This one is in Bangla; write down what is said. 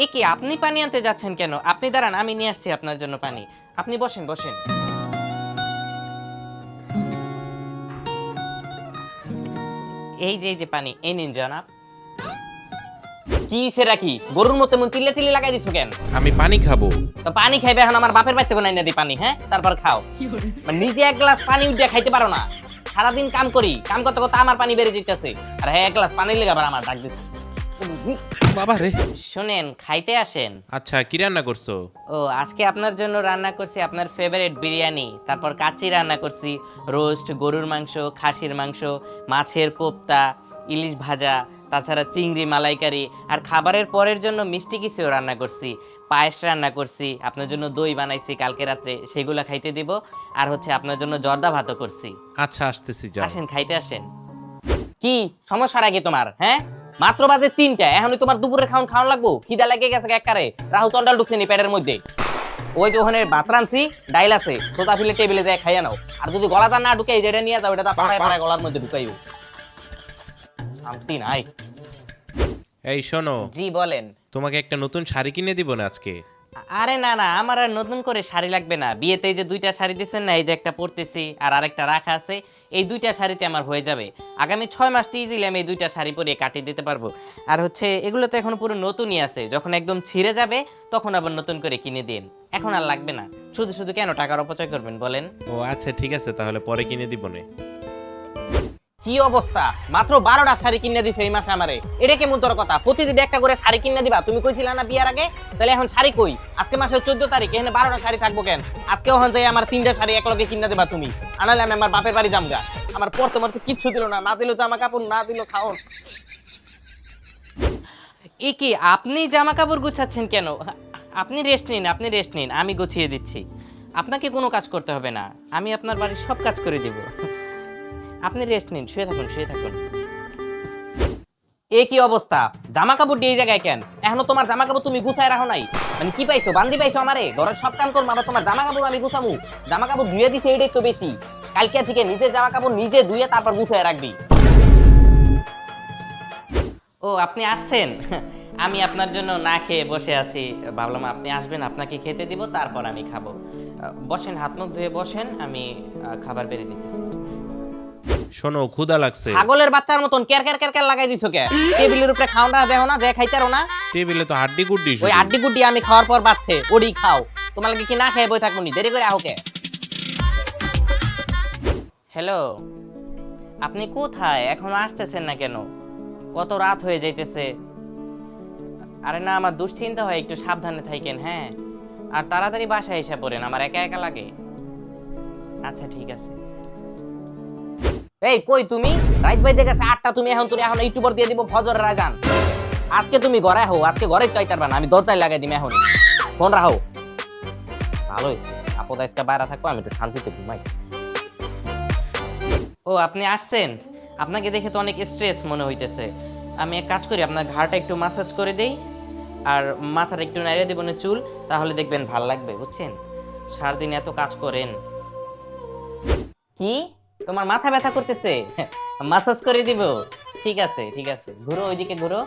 এ কি আপনি পানি আনতে যাচ্ছেন কেন? আপনি দাঁড়ান, আমি নিয়ে আসছি আপনার জন্য পানি। আপনি বসেন বসেন। এই যে পানি, এই নিন জনাব। কি সেটা কি গরুর মতো মন চিল্লা চিল্লি লাগাই দিছো কেন? আমি পানি খাবো। তো পানি খাইবে এখন আমার বাপের বাড়িতে বানাই না দি পানি, হ্যাঁ? তারপর খাও। মানে নিজে এক গ্লাস পানি উঠিয়া খাইতে পারো না? সারাদিন কাম করি, কাম করতে করতে আমার পানি বেড়ে যেতেছে, আর হ্যাঁ এক গ্লাস পানি লেগে আবার আমার ডাক দিছে। বাবা রে। শুনেন, খাইতে আসেন। আচ্ছা, কি রান্না করছো? ও আজকে আপনার জন্য রান্না করছি আপনার ফেভারিট বিরিয়ানি, তারপর কাচ্চি রান্না করছি, রোস্ট, গরুর মাংস, খাসির মাংস, মাছের কোপ্তা, ইলিশ ভাজা, তাছাড়া চিংড়ি মালাইকারি, আর খাবারের পরের জন্য মিষ্টি কিছুও রান্না করছি, পায়েস রান্না করছি, আপনার জন্য দই বানাইছি কালকে রাত্রে, সেগুলো খাইতে দিব, আর হচ্ছে আপনার জন্য জর্দা ভাতও করছি। আচ্ছা, আসতেছি, যাও। আসেন খাইতে আসেন। কি সমস্যা নাকি তোমার? হ্যাঁ, মাত্র বাজে 3টা, এখনই তোমার দুপুরের খাওয়ান লাগবো? খিদা লেগে গেছে একবারে, রাহু চন্ডাল ঢুকছে নি পেটের মধ্যে। ওই যে ওখানে ভাত রানছি, ডাইল আছে, সোজা ফিলে টেবিলে যায় খাইয়া নাও। আর যদি গলাটা না ঢুকে যেটা নিয়ে যাও, এটা পাড়ায় পাড়ায় গলার মধ্যে ঢুকাইও। শান্তি নাই। এই শোনো, জি বলেন। তোমাকে একটা নতুন শাড়ি কিনে দিব না আজকে? আরে না না, আমার আর নতুন করে শাড়ি লাগবে না। বিয়েতে এই যে 2টা শাড়ি দিচ্ছেন না, এই যে একটা পরতেছি আর আরেকটা রাখা আছে, এই 2টা শাড়িতে আমার হয়ে যাবে। আগামী 6 মাস ইজিলি আমি এই 2টা শাড়ি পরে কাটিয়ে দিতে পারবো। আর হচ্ছে এগুলো তো এখন পুরো নতুনই আছে, যখন একদম ছিঁড়ে যাবে তখন আবার নতুন করে কিনে দিন, এখন আর লাগবে না। শুধু শুধু কেন টাকার অপচয় করবেন বলেন? ও আচ্ছা, ঠিক আছে, তাহলে পরে কিনে দিব না। কি অবস্থা, মাত্র 12টা শাড়ি কিনে দিছে এই মাসে আমারে, এটা কেমন তোর কথা? প্রতিদিন একটা করে শাড়ি কিনে দিবা, তুমি কইছিলা না বিয়ার আগে? তাহলে এখন শাড়ি কই? আজকে মাসের 14 তারিখ, এখানে 12টা শাড়ি থাকবো কেন? আজকে ওখান যাই আমার 3টা শাড়ি একলগে কিনে দিবা তুমি, আনালে আমি আমার বাপের বাড়ি যামগা। আমার পরতে মারতে কিচ্ছু দিল না, না দিল জামা কাপড়, না দিল খাওন। এ কি আপনি জামা কাপড় গুছাচ্ছেন কেন? আপনি রেস্ট নিন, আপনি রেস্ট নিন, আমি গুছিয়ে দিচ্ছি। আপনাকে কোনো কাজ করতে হবে না, আমি আপনার বাড়ির সব কাজ করে দিব। আপনি রেস্ট নিন, শুয়ে থাকুন, শুয়ে থাকুন। এ কি অবস্থা, জামা কাপড় দিয়ে এই জায়গায় কেন? এখনো তোমার জামা কাপড় তুমি গুছায় রাখো নাই? মানে কি পাইছো, বান্দি পাইছো আমারে? ঘরের সব কাম করবো, আবার তোমার জামা কাপড় আমি গুছামু? জামা কাপড় ধুয়ে দিছে এইটাই তো বেশি। কালকে থেকে নিজের জামা কাপড় নিজে ধুয়ে তারপর গুছায় রাখবি। ও আপনি আসছেন? আমি আপনার জন্য না খেয়ে বসে আছি, ভাবলাম আপনি আসবেন, আপনাকে খেতে দিব, তারপর আমি খাবো। বসেন, হাত মুখ ধুয়ে বসেন, আমি খাবার বেড়ে দিতেছি। শোনো, ক্ষুধা লাগছে। ছাগলের বাচ্চার মতন কের কের কের কের লাগাই দিছো কে? টেবিলের উপরে খাওয়া দেও না, যে খাইতারো না? টেবিলে তো হাড্ডি গুড্ডি ওই আড্ডি গুড্ডি আমি খাওয়ার পর বাচ্চে, ওডি খাও। তোমার লাগে কি না খেয়ে বই থাকবো নি? দেরি করে আহো কে? হ্যালো, আপনি কোথায়? এখনো আসতেছেন না কেন? কত রাত হয়ে যাইতেছে। আরে না, আমার দুশ্চিন্তা হয়, একটু সাবধানে থাকেন, হ্যাঁ? আর তাড়াতাড়ি বাসায় এসে পড়েন, আমার একা একা লাগে। আচ্ছা ঠিক আছে। এই কই তুমি? রাত বাজে গেছে 8টা, তুমি এখন একটু পর দিয়ে দিব ফজরের আজান। আজকে তুমি ঘরে হও, আজকে ঘরে চাইতার না, আমি দরজায় লাগাই দিম এখন। ফোন রাখো। ভালো হয়েছে, আপদ আজকে বাইরে থাকবো, আমি একটু শান্তিতে ঘুমাই। ও আপনি আসছেন, আপনাকে দেখে তো অনেক স্ট্রেস মনে হইতেছে। আমি এক কাজ করি, আপনার ঘাড়টা একটু মাসাজ করে দেই, আর মাথাটা একটু নাড়িয়ে দেব না চুল, তাহলে দেখবেন ভাল লাগবে, বুঝছেন? সারাদিন এত কাজ করেন। কি তোমার মাথা ব্যথা করতেছে? মাসাজ করে দিব? ঠিক আছে ঠিক আছে, ঘুরো ওইদিকে ঘুরো।